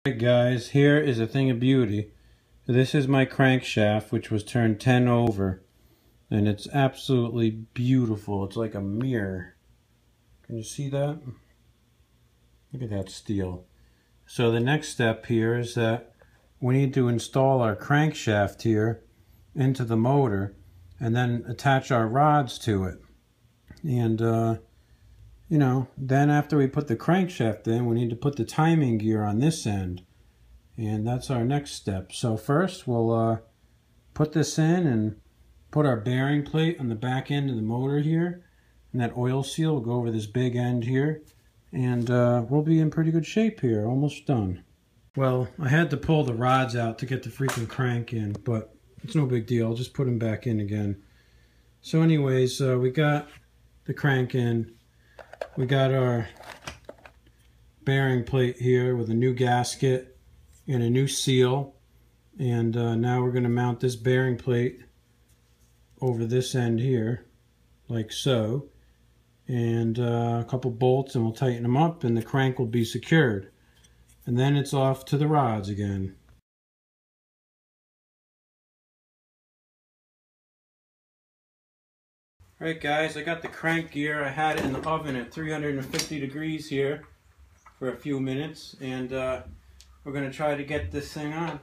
Alright guys, here is a thing of beauty. This is my crankshaft, which was turned 10 over, and it's absolutely beautiful. It's like a mirror. Can you see that? Look at that steel. So the next step here is that we need to install our crankshaft here into the motor and then attach our rods to it. And you know, then after we put the crankshaft in, we need to put the timing gear on this end. And that's our next step. So first we'll put this in and put our bearing plate on the back end of the motor here. And that oil seal will go over this big end here. And we'll be in pretty good shape here, almost done. Well, I had to pull the rods out to get the freaking crank in, but it's no big deal. I'll just put them back in again. So anyways, we got the crank in. We got our bearing plate here with a new gasket and a new seal. And now we're going to mount this bearing plate over this end here, like so. And a couple bolts, and we'll tighten them up, and the crank will be secured. And then it's off to the rods again. Alright guys, I got the crank gear. I had it in the oven at 350 degrees here for a few minutes, and we're going to try to get this thing on.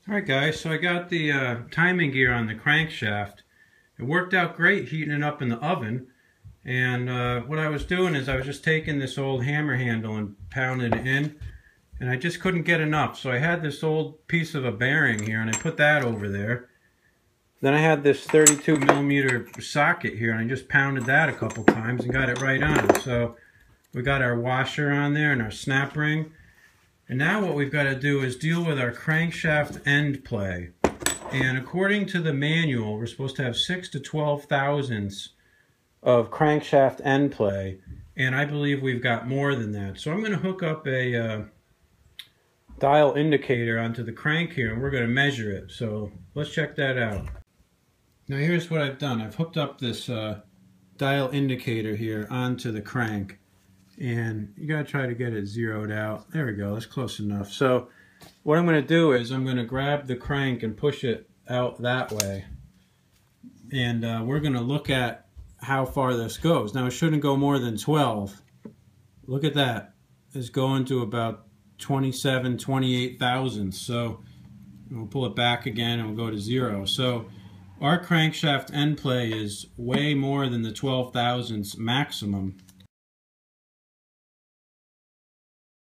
Alright guys, so I got the timing gear on the crankshaft. It worked out great heating it up in the oven. And what I was doing is I was just taking this old hammer handle and pounding it in. And I just couldn't get enough. So I had this old piece of a bearing here, and I put that over there. Then I had this 32mm socket here, and I just pounded that a couple times and got it right on. So we got our washer on there and our snap ring. And now what we've got to do is deal with our crankshaft end play. And according to the manual, we're supposed to have 6 to 12 thousandths of crankshaft end play. And I believe we've got more than that. So I'm going to hook up a dial indicator onto the crank here, and we're going to measure it. So let's check that out. Now here's what I've done. I've hooked up this dial indicator here onto the crank. And you gotta try to get it zeroed out. There we go, that's close enough. So what I'm gonna do is I'm gonna grab the crank and push it out that way. And we're gonna look at how far this goes. Now it shouldn't go more than 12. Look at that. It's going to about 27, 28 thousandths. So we'll pull it back again and we'll go to 0. So our crankshaft end play is way more than the 12 thousandths maximum.